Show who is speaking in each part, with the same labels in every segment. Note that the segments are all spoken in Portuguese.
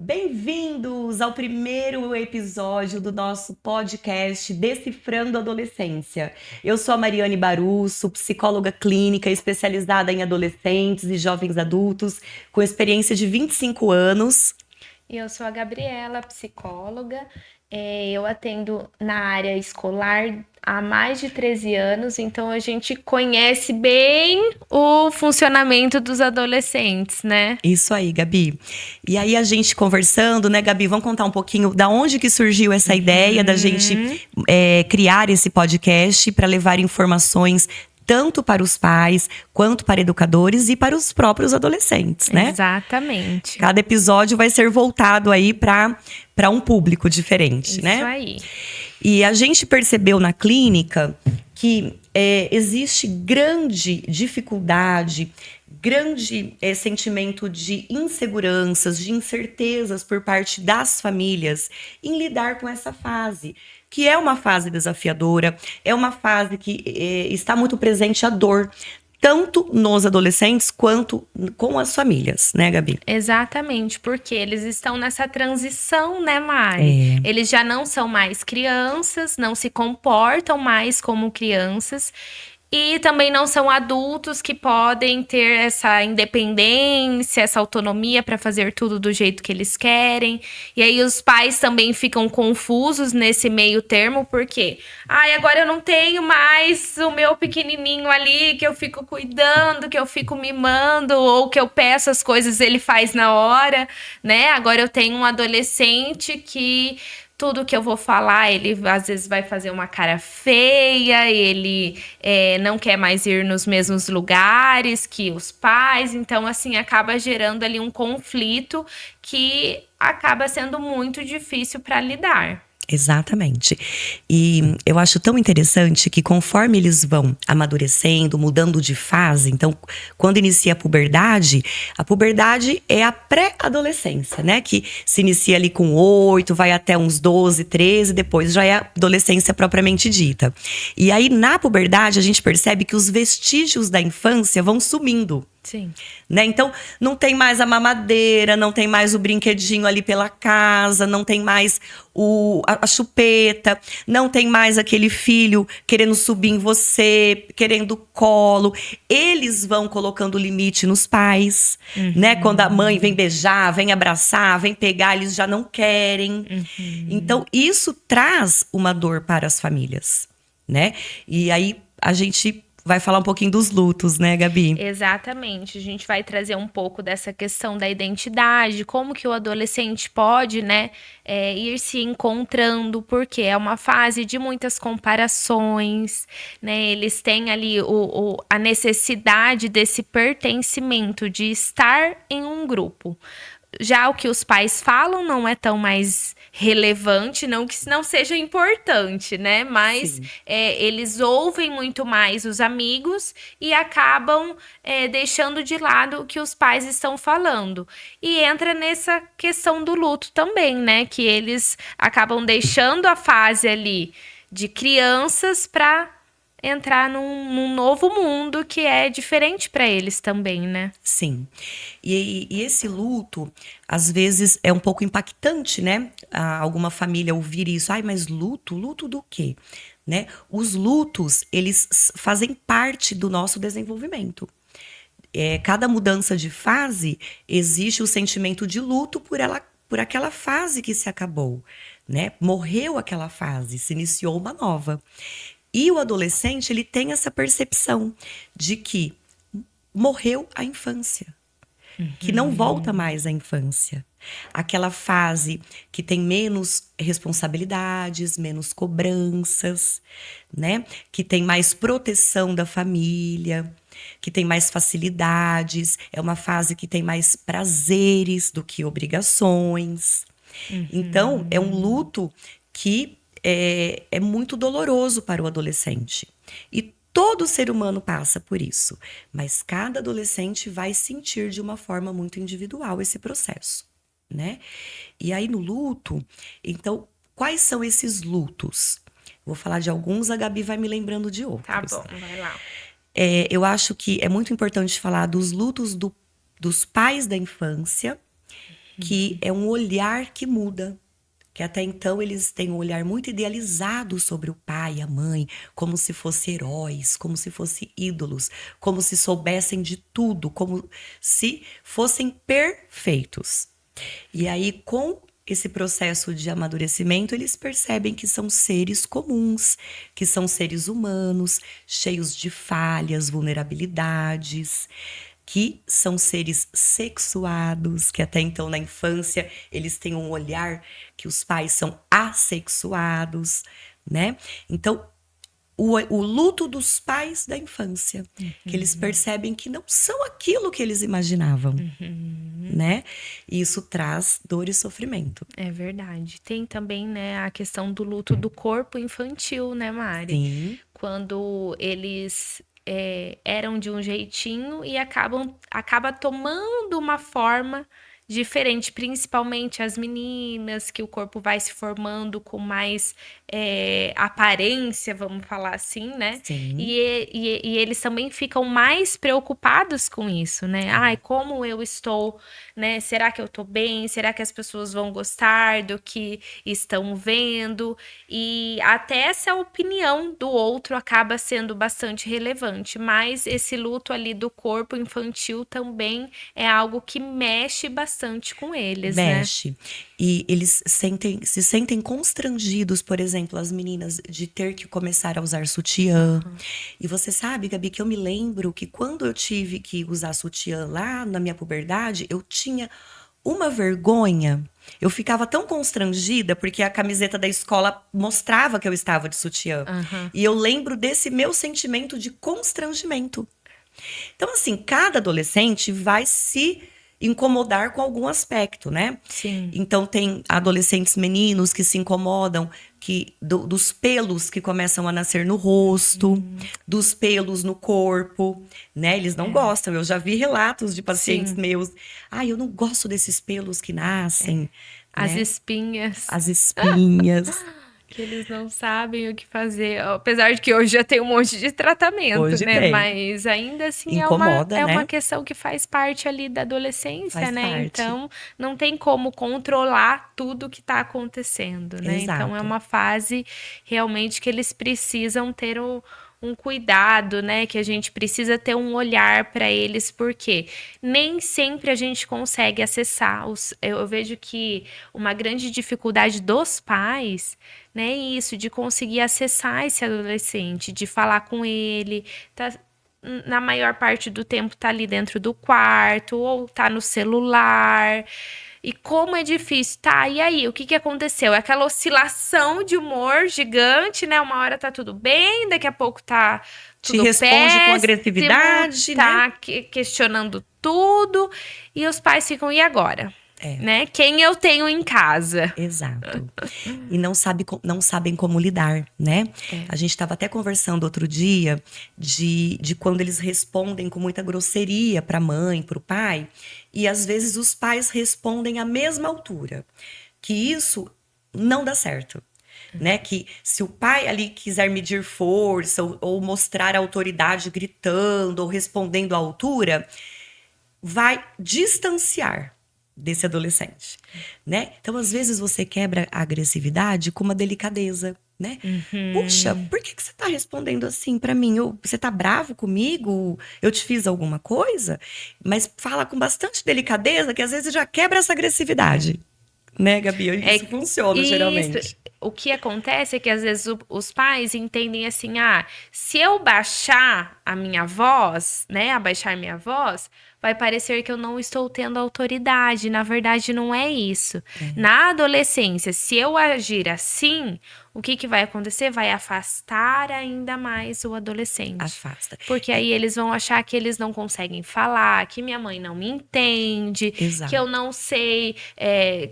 Speaker 1: Bem-vindos ao primeiro episódio do nosso podcast Decifrando a Adolescência. Eu sou a Mariane Barusso, psicóloga clínica especializada em adolescentes e jovens adultos, com experiência de 25 anos.
Speaker 2: E eu sou a Gabriela, psicóloga. Eu atendo na área escolar há mais de 13 anos, então a gente conhece bem o funcionamento dos adolescentes, né?
Speaker 1: Isso aí, Gabi. E aí a gente conversando, né, Gabi? Vamos contar um pouquinho da onde que surgiu essa ideia da gente criar esse podcast para levar informações tanto para os pais, quanto para educadores e para os próprios adolescentes, né?
Speaker 2: Exatamente.
Speaker 1: Cada episódio vai ser voltado aí para um público diferente, né?
Speaker 2: Isso aí.
Speaker 1: E a gente percebeu na clínica que existe grande dificuldade, grande sentimento de inseguranças, de incertezas por parte das famílias em lidar com essa fase, que é uma fase desafiadora, é uma fase que está muito presente a dor, tanto nos adolescentes quanto com as famílias, né, Gabi?
Speaker 2: Exatamente, porque eles estão nessa transição, né, Mari?
Speaker 1: É.
Speaker 2: Eles já não são mais crianças, não se comportam mais como crianças. E também não são adultos que podem ter essa independência, essa autonomia para fazer tudo do jeito que eles querem. E aí os pais também ficam confusos nesse meio termo, porque agora eu não tenho mais o meu pequenininho ali que eu fico cuidando, que eu fico mimando, ou que eu peço as coisas, ele faz na hora, né? Agora eu tenho um adolescente que tudo que eu vou falar, ele às vezes vai fazer uma cara feia, ele não quer mais ir nos mesmos lugares que os pais. Então, assim, acaba gerando ali um conflito que acaba sendo muito difícil para lidar.
Speaker 1: Exatamente. E eu acho tão interessante que conforme eles vão amadurecendo, mudando de fase, então, quando inicia a puberdade é a pré-adolescência, né? Que se inicia ali com 8, vai até uns 12, 13, depois já é a adolescência propriamente dita. E aí, na puberdade, a gente percebe que os vestígios da infância vão sumindo.
Speaker 2: Sim.
Speaker 1: Né? Então, não tem mais a mamadeira, não tem mais o brinquedinho ali pela casa, não tem mais a chupeta, não tem mais aquele filho querendo subir em você, querendo colo. Eles vão colocando limite nos pais, né? Quando a mãe vem beijar, vem abraçar, vem pegar, eles já não querem. Então, isso traz uma dor para as famílias, né? E aí, a gente vai falar um pouquinho dos lutos, né, Gabi?
Speaker 2: Exatamente. A gente vai trazer um pouco dessa questão da identidade, como que o adolescente pode, né, ir se encontrando, porque é uma fase de muitas comparações, né? Eles têm ali a necessidade desse pertencimento, de estar em um grupo. Já o que os pais falam não é tão mais relevante, não que não seja importante, né? Mas eles ouvem muito mais os amigos e acabam deixando de lado o que os pais estão falando. E entra nessa questão do luto também, né? Que eles acabam deixando a fase ali de crianças para entrar num novo mundo que é diferente para eles também, né?
Speaker 1: Sim. E esse luto, às vezes, é um pouco impactante, né? Alguma família ouvir isso. Ai, mas luto? Luto do quê? Né? Os lutos, eles fazem parte do nosso desenvolvimento. Cada mudança de fase, existe o sentimento de luto por aquela fase que se acabou, né? Morreu aquela fase, se iniciou uma nova. E o adolescente, ele tem essa percepção de que morreu a infância, que não volta mais à infância. Aquela fase que tem menos responsabilidades, menos cobranças, né? Que tem mais proteção da família, que tem mais facilidades. É uma fase que tem mais prazeres do que obrigações. Então, é um luto que é muito doloroso para o adolescente. E todo ser humano passa por isso, mas cada adolescente vai sentir de uma forma muito individual esse processo, né? E aí no luto, então, quais são esses lutos? Vou falar de alguns, a Gabi vai me lembrando de outros.
Speaker 2: Tá bom, vai lá.
Speaker 1: Eu acho que é muito importante falar dos lutos dos pais da infância que é um olhar que muda. Que até então eles têm um olhar muito idealizado sobre o pai e a mãe, como se fossem heróis, como se fossem ídolos, como se soubessem de tudo, como se fossem perfeitos. E aí, com esse processo de amadurecimento, eles percebem que são seres comuns, que são seres humanos, cheios de falhas, vulnerabilidades, que são seres sexuados, que até então na infância eles têm um olhar que os pais são assexuados, né? Então, o luto dos pais da infância, que eles percebem que não são aquilo que eles imaginavam, né? E isso traz dor e sofrimento.
Speaker 2: É verdade. Tem também, né, a questão do luto do corpo infantil, né, Mari?
Speaker 1: Sim,
Speaker 2: Quando eles eram de um jeitinho e acaba tomando uma forma diferente, principalmente as meninas, que o corpo vai se formando com mais aparência, vamos falar assim, né?
Speaker 1: sim.
Speaker 2: E eles também ficam mais preocupados com isso, né? Ai, como eu estou, né? Será que eu tô bem? Será que as pessoas vão gostar do que estão vendo? E até essa opinião do outro acaba sendo bastante relevante, mas esse luto ali do corpo infantil também é algo que mexe bastante com eles, né?
Speaker 1: Mexe. E eles se sentem constrangidos, por exemplo, as meninas, de ter que começar a usar sutiã. E você sabe, Gabi, que eu me lembro que quando eu tive que usar sutiã lá na minha puberdade, eu tinha uma vergonha. Eu ficava tão constrangida porque a camiseta da escola mostrava que eu estava de sutiã.
Speaker 2: Aham.
Speaker 1: E eu lembro desse meu sentimento de constrangimento. Então, assim, cada adolescente vai se incomodar com algum aspecto, né?
Speaker 2: Sim.
Speaker 1: Então, tem adolescentes meninos que se incomodam dos pelos que começam a nascer no rosto, dos pelos no corpo, né? Eles não gostam. Eu já vi relatos de pacientes
Speaker 2: Sim.
Speaker 1: meus. Eu não gosto desses pelos que nascem,
Speaker 2: As
Speaker 1: né?
Speaker 2: espinhas.
Speaker 1: As espinhas.
Speaker 2: Que eles não sabem o que fazer. Apesar de que hoje já tem um monte de tratamento,
Speaker 1: Hoje
Speaker 2: né?
Speaker 1: tem.
Speaker 2: Mas ainda assim
Speaker 1: Incomoda,
Speaker 2: é uma
Speaker 1: né?
Speaker 2: questão que faz parte ali da adolescência,
Speaker 1: Faz
Speaker 2: né?
Speaker 1: parte.
Speaker 2: Então não tem como controlar tudo que está acontecendo, né? Então é
Speaker 1: Exato.
Speaker 2: uma fase realmente que eles precisam ter um cuidado, né? Que a gente precisa ter um olhar para eles, porque nem sempre a gente consegue acessar os. Eu vejo que uma grande dificuldade dos pais, né, isso de conseguir acessar esse adolescente, de falar com ele, tá, na maior parte do tempo tá ali dentro do quarto ou tá no celular. E como é difícil, tá? E aí, o que que aconteceu? É aquela oscilação de humor gigante, né? Uma hora tá tudo bem, daqui a pouco tá
Speaker 1: Te
Speaker 2: tudo
Speaker 1: responde com
Speaker 2: péssimo,
Speaker 1: agressividade, né?
Speaker 2: tá questionando tudo, e os pais ficam, e agora?
Speaker 1: É.
Speaker 2: Né? Quem eu tenho em casa?
Speaker 1: Exato. E não sabem como lidar, né? A gente estava até conversando outro dia de quando eles respondem com muita grosseria para a mãe, para o pai, e às vezes os pais respondem à mesma altura. Que isso não dá certo. Né? Que se o pai ali quiser medir força ou mostrar autoridade gritando ou respondendo à altura, vai distanciar desse adolescente, né? Então, às vezes você quebra a agressividade com uma delicadeza, né? Puxa, por que você tá respondendo assim pra mim? Você tá bravo comigo? Eu te fiz alguma coisa? Mas fala com bastante delicadeza que às vezes já quebra essa agressividade, né, Gabi? Isso
Speaker 2: É
Speaker 1: funciona
Speaker 2: isso.
Speaker 1: geralmente.
Speaker 2: O que acontece é que às vezes os pais entendem assim: se eu baixar a minha voz, né, abaixar minha voz, vai parecer que eu não estou tendo autoridade. Na verdade, não é isso. Na adolescência, se eu agir assim, o que que vai acontecer? Vai afastar ainda mais o adolescente.
Speaker 1: Afasta.
Speaker 2: Porque aí eles vão achar que eles não conseguem falar, que minha mãe não me entende, que eu
Speaker 1: Exato.
Speaker 2: não sei,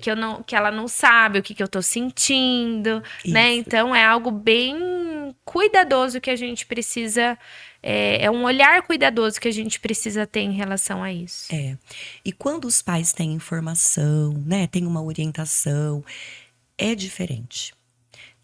Speaker 2: que ela não sabe o que que eu tô sentindo, né?
Speaker 1: Isso.
Speaker 2: Então é algo bem cuidadoso que a gente precisa, é um olhar cuidadoso que a gente precisa ter em relação a isso.
Speaker 1: É. E quando os pais têm informação, né, têm uma orientação, é diferente.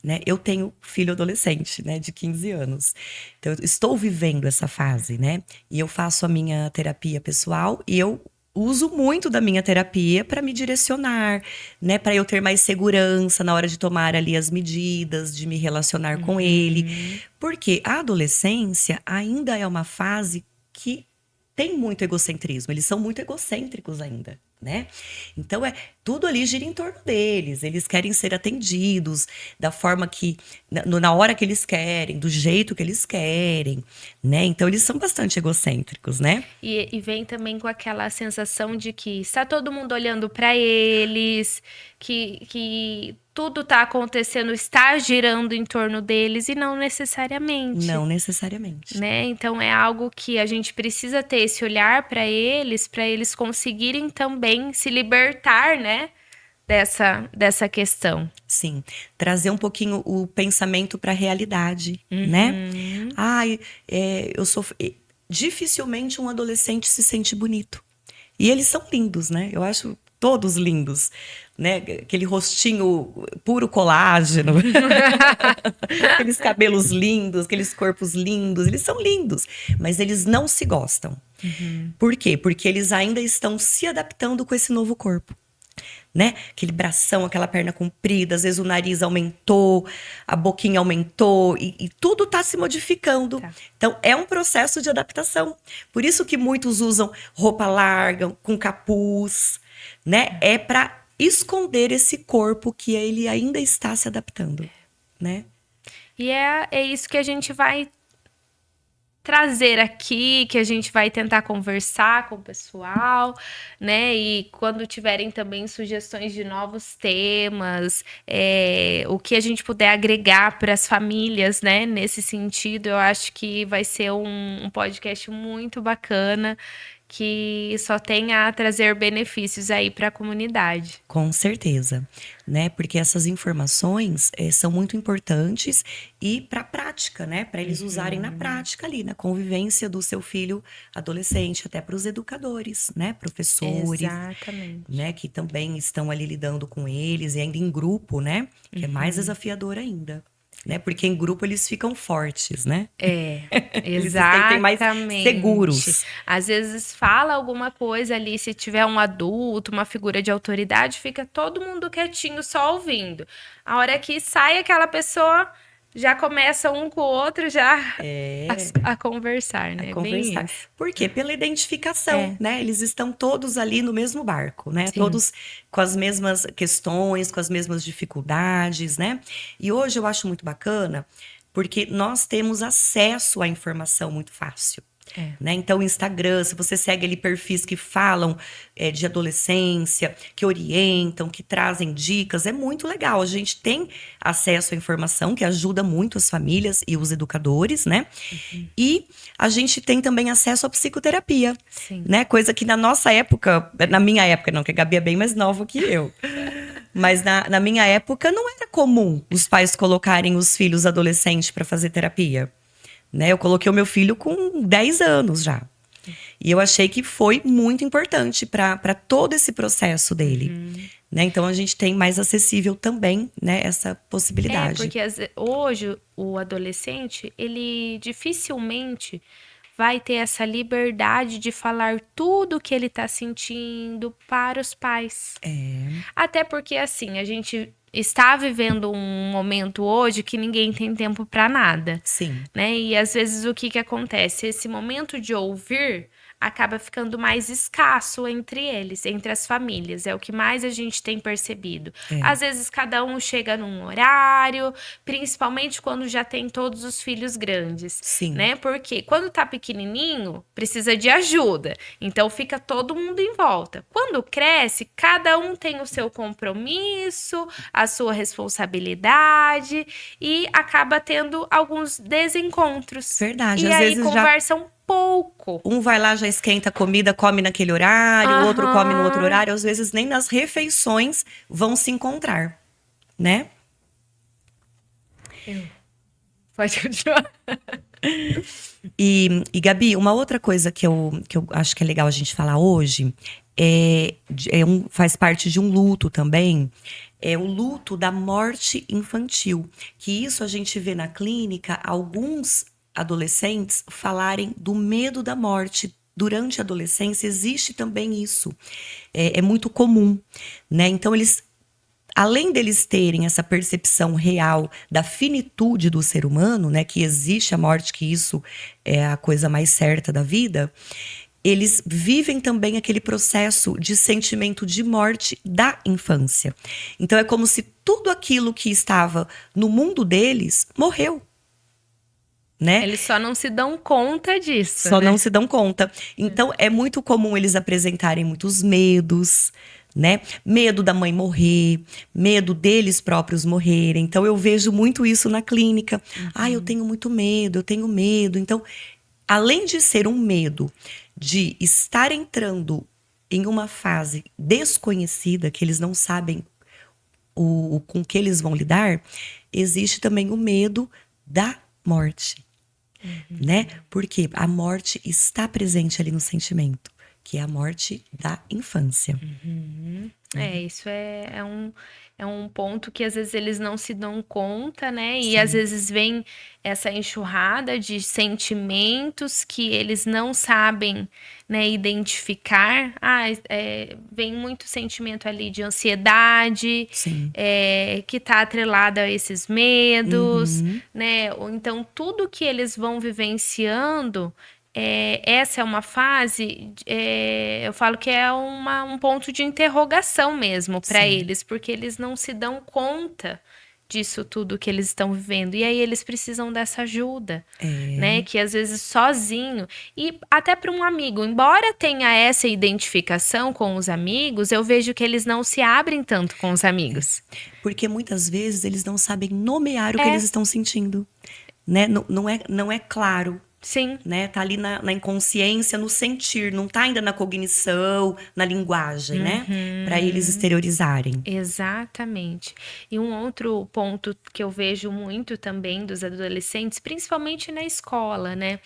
Speaker 1: Né? Eu tenho filho adolescente, né, de 15 anos. Então, eu estou vivendo essa fase, né? E eu faço a minha terapia pessoal e eu uso muito da minha terapia para me direcionar, né, para eu ter mais segurança na hora de tomar ali as medidas, de me relacionar com ele,
Speaker 2: Uhum.
Speaker 1: porque a adolescência ainda é uma fase que tem muito egocentrismo, eles são muito egocêntricos ainda, né? Então tudo ali gira em torno deles, eles querem ser atendidos da forma que na hora que eles querem, do jeito que eles querem, né? Então eles são bastante egocêntricos, né?
Speaker 2: E vem também com aquela sensação de que está todo mundo olhando para eles, que tudo está acontecendo, está girando em torno deles e não necessariamente,
Speaker 1: Não necessariamente.
Speaker 2: né? Então é algo que a gente precisa ter esse olhar para eles conseguirem também se libertar, né, dessa questão.
Speaker 1: Sim, trazer um pouquinho o pensamento para a realidade, né?
Speaker 2: Uhum.
Speaker 1: Ai, dificilmente um adolescente se sente bonito. E eles são lindos, né? Eu acho todos lindos, né? Aquele rostinho puro colágeno, aqueles cabelos lindos, aqueles corpos lindos, eles são lindos, mas eles não se gostam. Por quê? Porque eles ainda estão se adaptando com esse novo corpo. Né? Aquele bração, aquela perna comprida, às vezes o nariz aumentou, a boquinha aumentou e tudo está se modificando.
Speaker 2: Tá.
Speaker 1: Então é um processo de adaptação. Por isso que muitos usam roupa larga, com capuz, né? É para esconder esse corpo que ele ainda está se adaptando, né?
Speaker 2: E é isso que a gente vai trazer aqui, que a gente vai tentar conversar com o pessoal, né? E quando tiverem também sugestões de novos temas, o que a gente puder agregar para as famílias, né? Nesse sentido, eu acho que vai ser um podcast muito bacana, que só tem a trazer benefícios aí para a comunidade.
Speaker 1: Com certeza, né? Porque essas informações são muito importantes e para a prática, né? Para eles usarem na prática ali, na convivência do seu filho adolescente, até para os educadores, né? Professores,
Speaker 2: Exatamente.
Speaker 1: né? Que também estão ali lidando com eles e ainda em grupo, né? Que é mais desafiador ainda, né? Porque em grupo eles ficam fortes, né? Eles se sentem mais
Speaker 2: Exatamente.
Speaker 1: seguros.
Speaker 2: Às vezes fala alguma coisa ali, se tiver um adulto, uma figura de autoridade, fica todo mundo quietinho, só ouvindo. A hora que sai aquela pessoa, já começa um com o outro já a conversar, né? Bem
Speaker 1: Conversar.
Speaker 2: isso.
Speaker 1: Por quê? Pela identificação, né? Eles estão todos ali no mesmo barco, né?
Speaker 2: Sim.
Speaker 1: Todos com as mesmas questões, com as mesmas dificuldades, né? E hoje eu acho muito bacana, porque nós temos acesso à informação muito fácil. Né? Então, o Instagram, se você segue ali perfis que falam de adolescência, que orientam, que trazem dicas, é muito legal. A gente tem acesso à informação que ajuda muito as famílias e os educadores, né? E a gente tem também acesso à psicoterapia,
Speaker 2: Sim.
Speaker 1: né? Coisa que na nossa época, na minha época não, que a Gabi é bem mais nova que eu. Mas na minha época não era comum os pais colocarem os filhos adolescentes para fazer terapia. Né? Eu coloquei o meu filho com 10 anos já. E eu achei que foi muito importante para todo esse processo dele. Né? Então a gente tem mais acessível também, né, essa possibilidade.
Speaker 2: Porque hoje o adolescente, ele dificilmente vai ter essa liberdade de falar tudo o que ele tá sentindo para os pais. Até porque, assim, a gente está vivendo um momento hoje que ninguém tem tempo para nada.
Speaker 1: Sim.
Speaker 2: Né? E às vezes o que acontece? Esse momento de ouvir acaba ficando mais escasso entre eles, entre as famílias. É o que mais a gente tem percebido. Às vezes cada um chega num horário, principalmente quando já tem todos os filhos grandes.
Speaker 1: Sim.
Speaker 2: Né? Porque quando tá pequenininho, precisa de ajuda. Então fica todo mundo em volta. Quando cresce, cada um tem o seu compromisso, a sua responsabilidade e acaba tendo alguns desencontros.
Speaker 1: Verdade.
Speaker 2: E
Speaker 1: Às
Speaker 2: aí
Speaker 1: vezes
Speaker 2: conversam pouco.
Speaker 1: Um vai lá, já esquenta a comida, come naquele horário, o outro come no outro horário. Às vezes nem nas refeições vão se encontrar, né?
Speaker 2: Pode continuar.
Speaker 1: E Gabi, uma outra coisa que eu acho que é legal a gente falar hoje faz parte de um luto também. É o luto da morte infantil. Que isso a gente vê na clínica alguns adolescentes falarem do medo da morte durante a adolescência existe também isso. É muito comum, né? Então, além deles terem essa percepção real da finitude do ser humano, né, que existe a morte, que isso é a coisa mais certa da vida, eles vivem também aquele processo de sentimento de morte da infância. Então é como se tudo aquilo que estava no mundo deles morreu, né?
Speaker 2: Eles só não se dão conta disso,
Speaker 1: Só não
Speaker 2: né?
Speaker 1: se dão conta. Então é muito comum eles apresentarem muitos medos, né? Medo da mãe morrer, medo deles próprios morrerem. Então eu vejo muito isso na clínica. Eu tenho muito medo, eu tenho medo. Então, além de ser um medo de estar entrando em uma fase desconhecida, que eles não sabem com que eles vão lidar, existe também o medo da morte, né? Porque a morte está presente ali no sentimento, que é a morte da infância.
Speaker 2: Isso é um ponto que às vezes eles não se dão conta, né? E às
Speaker 1: Sim.
Speaker 2: vezes vem essa enxurrada de sentimentos que eles não sabem, né, identificar. Vem muito sentimento ali de ansiedade,
Speaker 1: Sim.
Speaker 2: que tá atrelado a esses medos,
Speaker 1: Uhum.
Speaker 2: né? Ou então tudo que eles vão vivenciando. Essa é uma fase, eu falo que é um ponto de interrogação mesmo para
Speaker 1: Sim.
Speaker 2: eles, porque eles não se dão conta disso tudo que eles estão vivendo. E aí eles precisam dessa ajuda, né? Que às vezes sozinho. E até para um amigo, embora tenha essa identificação com os amigos, eu vejo que eles não se abrem tanto com os amigos.
Speaker 1: Porque muitas vezes eles não sabem nomear o que
Speaker 2: É,
Speaker 1: eles estão sentindo, né? Não é claro.
Speaker 2: sim.
Speaker 1: Né? Tá ali na inconsciência, no sentir, não tá ainda na cognição, na linguagem, né? Para eles exteriorizarem.
Speaker 2: Exatamente. E um outro ponto que eu vejo muito também dos adolescentes, principalmente na escola, né?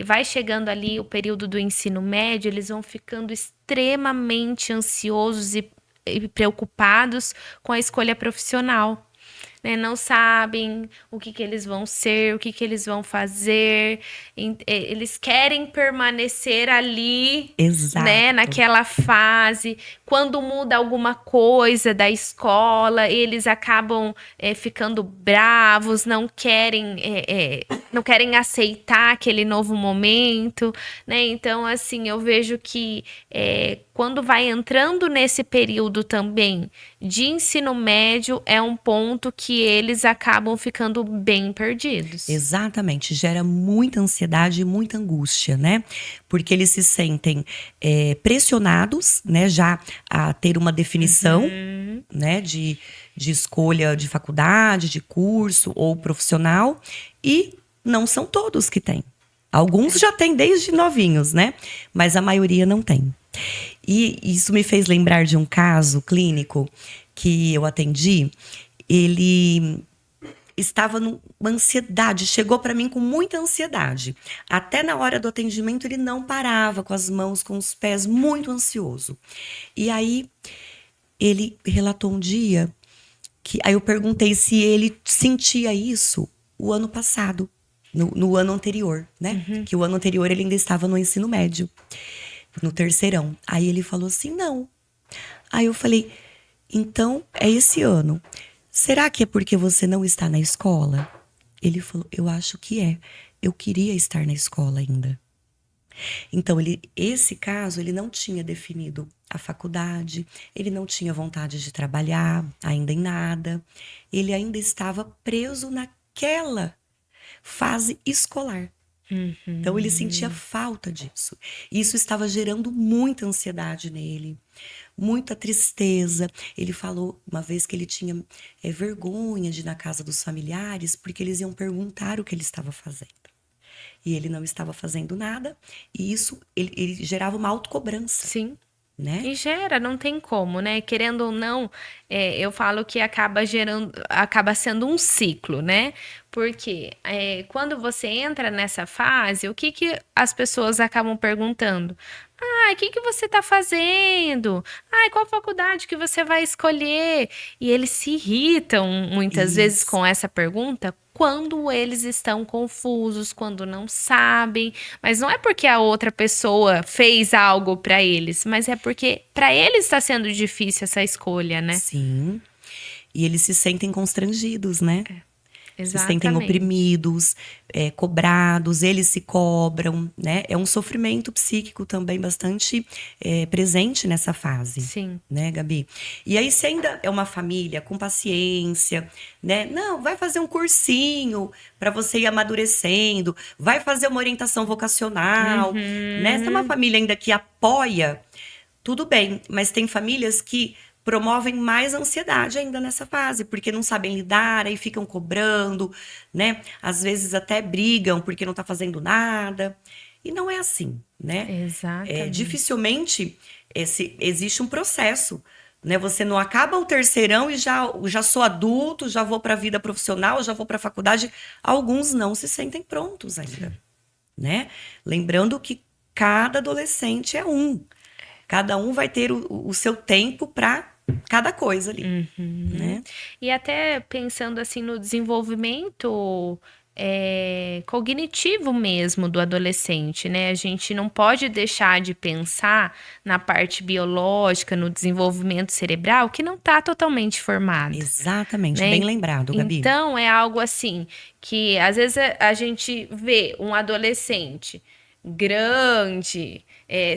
Speaker 2: Vai chegando ali o período do ensino médio, eles vão ficando extremamente ansiosos e preocupados com a escolha profissional. Né? Não sabem o que eles vão ser, o que eles vão fazer. Eles querem permanecer ali, né,
Speaker 1: Exato.
Speaker 2: naquela fase. Quando muda alguma coisa da escola, eles acabam ficando bravos, não querem aceitar aquele novo momento, né? Então, assim, eu vejo que quando vai entrando nesse período também de ensino médio, é um ponto que eles acabam ficando bem perdidos.
Speaker 1: Exatamente. Gera muita ansiedade e muita angústia, né? Porque eles se sentem pressionados, né? Já a ter uma definição, né? De escolha de faculdade, de curso ou profissional. E não são todos que têm. Alguns já têm desde novinhos, né? Mas a maioria não tem. E isso me fez lembrar de um caso clínico que eu atendi. Ele estava numa ansiedade, chegou para mim com muita ansiedade. Até na hora do atendimento ele não parava, com as mãos, com os pés, muito ansioso. E aí ele relatou um dia que aí eu perguntei se ele sentia isso o ano passado, no ano anterior, né? Que o ano anterior ele ainda estava no ensino médio, no terceirão. Aí ele falou assim: não. Aí eu falei: então é esse ano. Será que é porque você não está na escola? Ele falou: eu acho que é. Eu queria estar na escola ainda. Então, esse caso, ele não tinha definido a faculdade, ele não tinha vontade de trabalhar ainda em nada. Ele ainda estava preso naquela fase escolar. Então, ele sentia falta disso. Isso estava gerando muita ansiedade nele, muita tristeza. Ele falou uma vez que ele tinha vergonha de ir na casa dos familiares, porque eles iam perguntar o que ele estava fazendo. E ele não estava fazendo nada, e isso ele gerava uma autocobrança.
Speaker 2: Sim.
Speaker 1: Né?
Speaker 2: E gera, não tem como, né? Querendo ou não, eu falo que acaba sendo um ciclo, né? Porque quando você entra nessa fase, o que as pessoas acabam perguntando? Ai, o que que você tá fazendo? Ai, qual faculdade que você vai escolher? E eles se irritam muitas vezes
Speaker 1: Isso.
Speaker 2: com essa pergunta quando eles estão confusos, quando não sabem, mas não é porque a outra pessoa fez algo pra eles, mas é porque pra eles está sendo difícil essa escolha, né?
Speaker 1: Sim. E eles se sentem constrangidos, né? Se sentem
Speaker 2: Exatamente.
Speaker 1: oprimidos, cobrados, eles se cobram, né? É um sofrimento psíquico também bastante presente nessa fase,
Speaker 2: Sim.
Speaker 1: né, Gabi? E aí, se ainda é uma família com paciência, né? Não, vai fazer um cursinho para você ir amadurecendo, vai fazer uma orientação vocacional, né? Se é uma
Speaker 2: Uhum.
Speaker 1: família ainda que apoia, tudo bem, mas tem famílias que promovem mais ansiedade ainda nessa fase, porque não sabem lidar, aí ficam cobrando, né? Às vezes até brigam porque não tá fazendo nada. E não é assim, né?
Speaker 2: Exatamente.
Speaker 1: Dificilmente existe um processo, né? Você não acaba o terceirão e já sou adulto, já vou para a vida profissional, já vou para a faculdade. Alguns não se sentem prontos ainda,
Speaker 2: Sim.
Speaker 1: né? Lembrando que cada adolescente é um. Cada um vai ter o seu tempo para cada coisa ali,
Speaker 2: Uhum.
Speaker 1: né?
Speaker 2: E até pensando assim no desenvolvimento cognitivo mesmo do adolescente, né? A gente não pode deixar de pensar na parte biológica, no desenvolvimento cerebral, que não está totalmente formado,
Speaker 1: Exatamente, bem
Speaker 2: né?
Speaker 1: lembrado, Gabi.
Speaker 2: Então é algo assim que às vezes a gente vê um adolescente grande,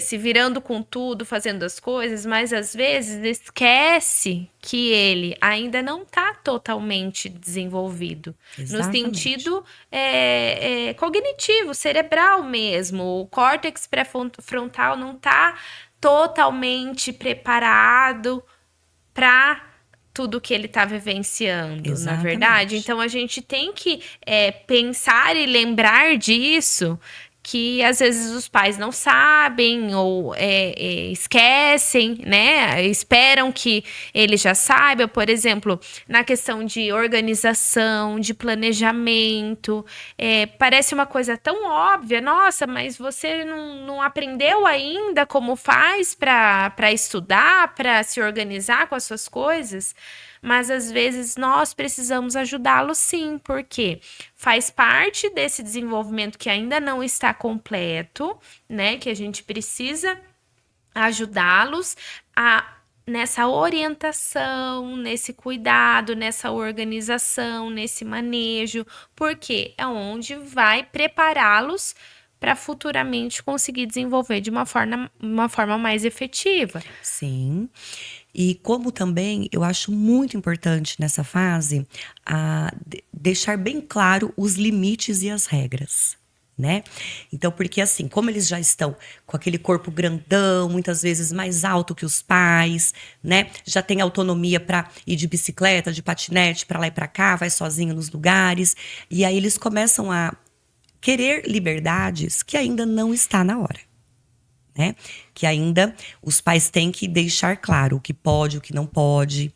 Speaker 2: se virando com tudo, fazendo as coisas, mas às vezes esquece que ele ainda não está totalmente desenvolvido, no
Speaker 1: Exatamente.
Speaker 2: sentido cognitivo, cerebral mesmo. O córtex pré-frontal não está totalmente preparado para tudo que ele está vivenciando, na verdade.
Speaker 1: Exatamente.
Speaker 2: Então a gente tem que pensar e lembrar disso. Que às vezes os pais não sabem ou esquecem, né? Esperam que ele já saiba, por exemplo, na questão de organização, de planejamento. Parece uma coisa tão óbvia, nossa, mas você não aprendeu ainda como faz para estudar, para se organizar com as suas coisas? Mas às vezes nós precisamos ajudá-lo sim, porque faz parte desse desenvolvimento que ainda não está completo, né? Que a gente precisa ajudá-los a nessa orientação, nesse cuidado, nessa organização, nesse manejo, porque é onde vai prepará-los para futuramente conseguir desenvolver de uma forma mais efetiva.
Speaker 1: Sim. E como também eu acho muito importante nessa fase deixar bem claro os limites e as regras, né? Então, porque assim, como eles já estão com aquele corpo grandão, muitas vezes mais alto que os pais, né? Já tem autonomia para ir de bicicleta, de patinete, para lá e para cá, vai sozinho nos lugares, e aí eles começam a querer liberdades que ainda não está na hora, né? Que ainda os pais têm que deixar claro o que pode, o que não pode,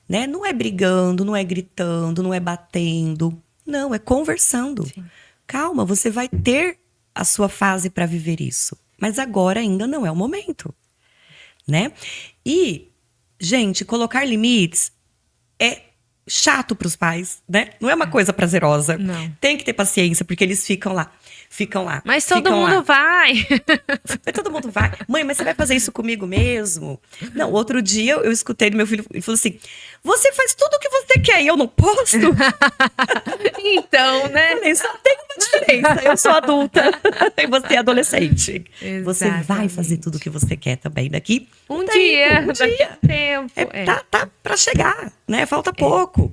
Speaker 1: né? Não é brigando, não é gritando, não é batendo, não, é conversando.
Speaker 2: Sim.
Speaker 1: Calma, você vai ter a sua fase para viver isso, mas agora ainda não é o momento, né? E, gente, colocar limites é chato para os pais, né? Não é uma coisa prazerosa.
Speaker 2: Não.
Speaker 1: Tem que ter paciência, porque eles ficam lá, ficam lá,
Speaker 2: Mas todo
Speaker 1: ficam
Speaker 2: mundo
Speaker 1: lá.
Speaker 2: vai.
Speaker 1: Todo mundo vai. Mãe, mas você vai fazer isso comigo mesmo? Não, outro dia eu escutei do meu filho, ele falou assim: Você faz tudo o que você quer e eu não posso?
Speaker 2: Então, né?
Speaker 1: Falei, só tem uma diferença. Eu sou adulta e você é adolescente. Você vai fazer tudo o que
Speaker 2: Exatamente.
Speaker 1: você quer também daqui um
Speaker 2: Um
Speaker 1: tempo,
Speaker 2: dia,
Speaker 1: um
Speaker 2: daqui a
Speaker 1: dia.
Speaker 2: um tempo.
Speaker 1: Tá para chegar, né? Falta pouco,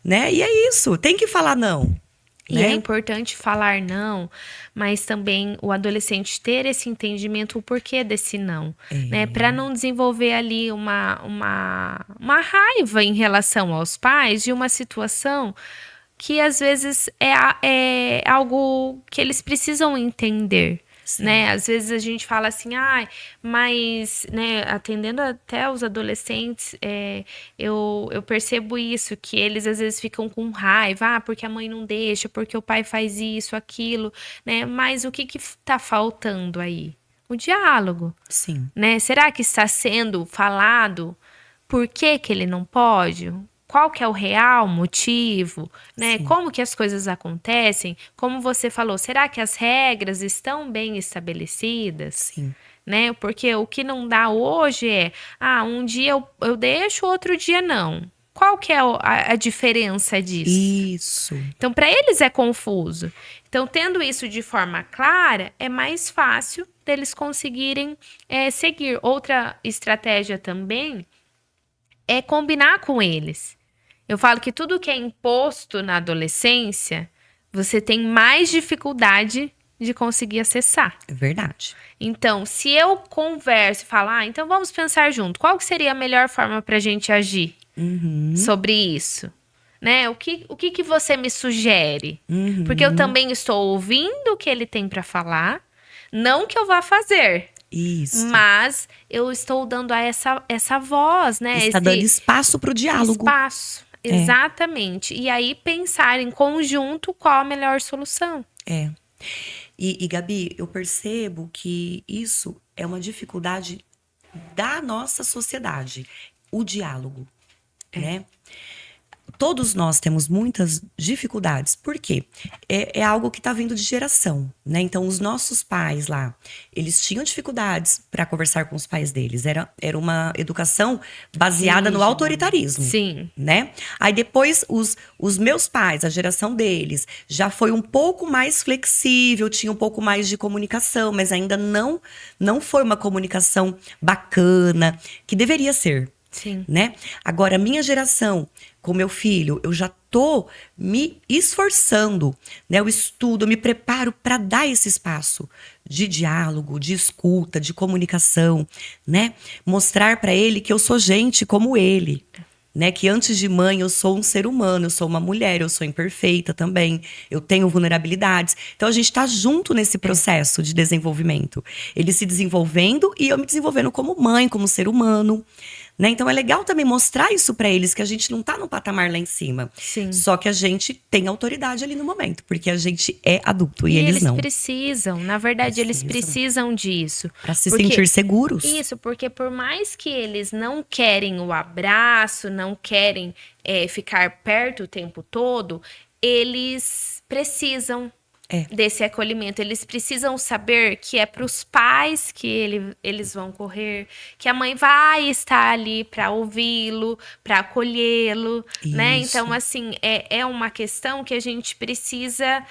Speaker 1: né? E é isso, tem que falar não,
Speaker 2: E é
Speaker 1: né?
Speaker 2: importante falar não, mas também o adolescente ter esse entendimento, o porquê desse não, né? Para não desenvolver ali uma raiva em relação aos pais de uma situação que às vezes é algo que eles precisam entender. Né?
Speaker 1: Sim,
Speaker 2: Às vezes a gente fala assim, ah, mas, né, atendendo até os adolescentes, eu percebo isso, que eles às vezes ficam com raiva, porque a mãe não deixa, porque o pai faz isso, aquilo, né? Mas o que que tá faltando aí? o diálogo,
Speaker 1: Sim.
Speaker 2: né? Será que está sendo falado por que que ele não pode? Qual que é o real motivo, né?
Speaker 1: Sim.
Speaker 2: Como que as coisas acontecem? Como você falou, será que as regras estão bem estabelecidas?
Speaker 1: Sim.
Speaker 2: Né? Porque o que não dá hoje é, um dia eu deixo, outro dia não. Qual que é a diferença disso?
Speaker 1: Isso.
Speaker 2: Então, para eles é confuso. Então, tendo isso de forma clara, é mais fácil deles conseguirem seguir. Outra estratégia também é combinar com eles. Eu falo que tudo que é imposto na adolescência, você tem mais dificuldade de conseguir acessar.
Speaker 1: É verdade.
Speaker 2: Então, se eu converso e falo, então vamos pensar junto, qual que seria a melhor forma para a gente agir sobre isso? Né? O que você me sugere? Porque eu também estou ouvindo o que ele tem para falar, não que eu vá fazer.
Speaker 1: Isso.
Speaker 2: Mas eu estou dando a essa voz, né?
Speaker 1: Está dando espaço para o diálogo.
Speaker 2: Espaço, exatamente. E aí pensar em conjunto qual a melhor solução.
Speaker 1: E Gabi, eu percebo que isso é uma dificuldade da nossa sociedade, o diálogo, né? Todos nós temos muitas dificuldades. Por quê? É algo que está vindo de geração, né? Então, os nossos pais lá, eles tinham dificuldades para conversar com os pais deles. Era uma educação baseada no autoritarismo.
Speaker 2: Sim.
Speaker 1: Né? Aí depois, os meus pais, a geração deles, já foi um pouco mais flexível, tinha um pouco mais de comunicação, mas ainda não foi uma comunicação bacana, que deveria ser.
Speaker 2: Sim.
Speaker 1: Né? Agora, a minha geração, com meu filho, eu já tô me esforçando, né? Eu estudo, eu me preparo para dar esse espaço de diálogo, de escuta, de comunicação, né? Mostrar para ele que eu sou gente como ele, né? Que antes de mãe eu sou um ser humano, eu sou uma mulher, eu sou imperfeita também, eu tenho vulnerabilidades. Então a gente está junto nesse processo de desenvolvimento. Ele se desenvolvendo e eu me desenvolvendo como mãe, como ser humano. Né? Então é legal também mostrar isso para eles, que a gente não tá no patamar lá em cima.
Speaker 2: Sim.
Speaker 1: Só que a gente tem autoridade ali no momento, porque a gente é adulto e eles não.
Speaker 2: Eles precisam, na verdade, eles precisam disso.
Speaker 1: Para se sentir seguros.
Speaker 2: Isso, porque por mais que eles não querem o abraço, não querem ficar perto o tempo todo, eles precisam desse acolhimento. Eles precisam saber que é para os pais que eles vão correr, que a mãe vai estar ali para ouvi-lo, para acolhê-lo, né? Então, assim, é uma questão que a gente precisa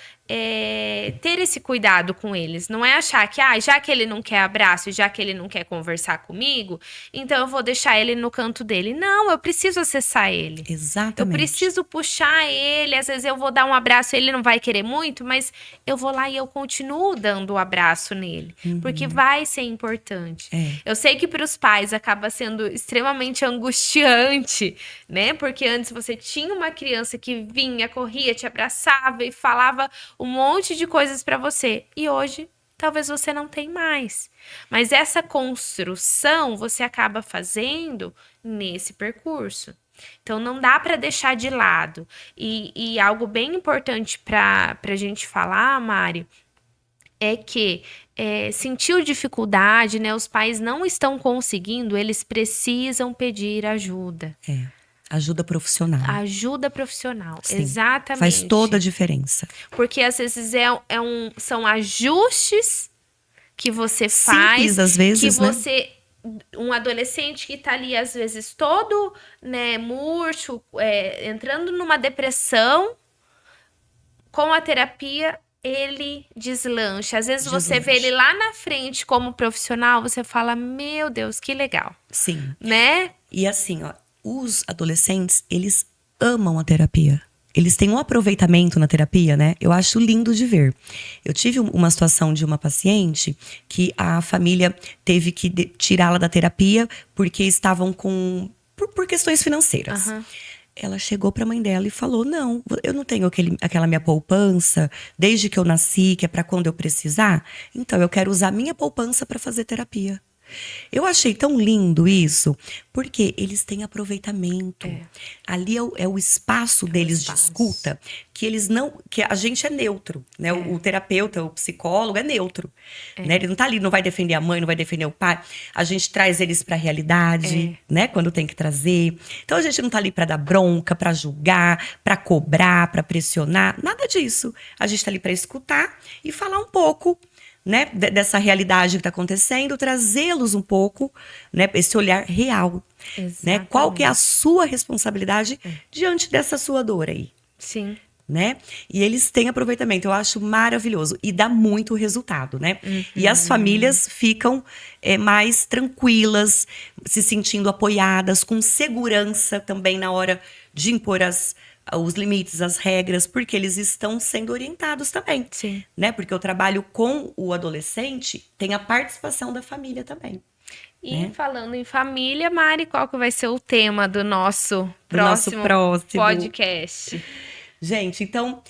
Speaker 2: ter esse cuidado com eles. Não é achar que, já que ele não quer abraço, já que ele não quer conversar comigo, então eu vou deixar ele no canto dele. Não, eu preciso acessar ele.
Speaker 1: Exatamente.
Speaker 2: Eu preciso puxar ele. Às vezes eu vou dar um abraço, ele não vai querer muito, mas eu vou lá e eu continuo dando o abraço nele. Porque vai ser importante. Eu sei que para os pais acaba sendo extremamente angustiante, né? Porque antes você tinha uma criança que vinha, corria, te abraçava e falava um monte de coisas para você. E hoje, talvez você não tenha mais. Mas essa construção você acaba fazendo nesse percurso. Então, não dá para deixar de lado. E algo bem importante para a gente falar, Mari, é que sentiu dificuldade, né? Os pais não estão conseguindo, eles precisam pedir ajuda.
Speaker 1: Ajuda profissional.
Speaker 2: Ajuda profissional,
Speaker 1: Sim,
Speaker 2: exatamente.
Speaker 1: faz toda a diferença.
Speaker 2: Porque às vezes são ajustes que você faz.
Speaker 1: Simples, às vezes,
Speaker 2: que você, um adolescente que tá ali, às vezes, todo, né, murcho, entrando numa depressão, com a terapia, ele deslancha. Às vezes você vê ele lá na frente como profissional, você fala, meu Deus, que legal.
Speaker 1: Sim.
Speaker 2: Né?
Speaker 1: E assim, os adolescentes, eles amam a terapia. Eles têm um aproveitamento na terapia, né? Eu acho lindo de ver. Eu tive uma situação de uma paciente que a família teve que tirá-la da terapia porque estavam por questões financeiras. Ela chegou para a mãe dela e falou: não, eu não tenho aquela minha poupança desde que eu nasci, que é para quando eu precisar. Então eu quero usar minha poupança para fazer terapia. Eu achei tão lindo isso, porque eles têm aproveitamento. Ali é o espaço deles de escuta, que eles não, que a gente é neutro, né? O terapeuta, o psicólogo é neutro, né? Ele não tá ali, não vai defender a mãe, não vai defender o pai. A gente traz eles para a realidade, né? Quando tem que trazer. Então a gente não tá ali para dar bronca, para julgar, para cobrar, para pressionar, nada disso. A gente tá ali para escutar e falar um pouco, né, dessa realidade que está acontecendo, trazê-los um pouco, né, esse olhar real, né? Qual que é a sua responsabilidade diante dessa sua dor aí,
Speaker 2: Sim.
Speaker 1: né? E eles têm aproveitamento, eu acho maravilhoso e dá muito resultado, né? E as famílias ficam mais tranquilas, se sentindo apoiadas, com segurança também na hora de impor os limites, as regras, porque eles estão sendo orientados também.
Speaker 2: Sim.
Speaker 1: Né? Porque o trabalho com o adolescente tem a participação da família também.
Speaker 2: E falando em família, Mari, qual que vai ser o tema do nosso
Speaker 1: próximo
Speaker 2: podcast?
Speaker 1: Gente, então,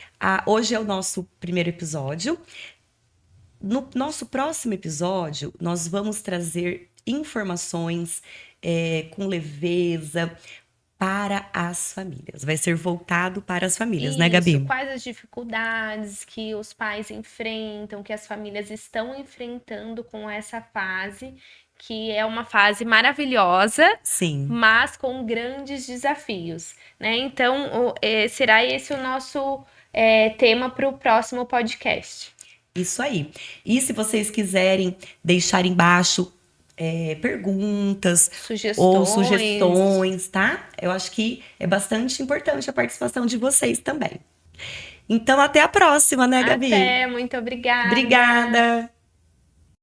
Speaker 1: hoje é o nosso primeiro episódio. No nosso próximo episódio, nós vamos trazer informações com leveza, para as famílias. Vai ser voltado para as famílias,
Speaker 2: Isso,
Speaker 1: né, Gabi?
Speaker 2: Quais as dificuldades que os pais enfrentam, que as famílias estão enfrentando com essa fase, que é uma fase maravilhosa,
Speaker 1: Sim.
Speaker 2: Mas com grandes desafios, né? Então, será esse o nosso tema para o próximo podcast.
Speaker 1: Isso aí. E se vocês quiserem deixar embaixo perguntas ou sugestões, tá? Eu acho que é bastante importante a participação de vocês também. Então, até a próxima, né, Gabi?
Speaker 2: Até, muito obrigada.
Speaker 1: Obrigada.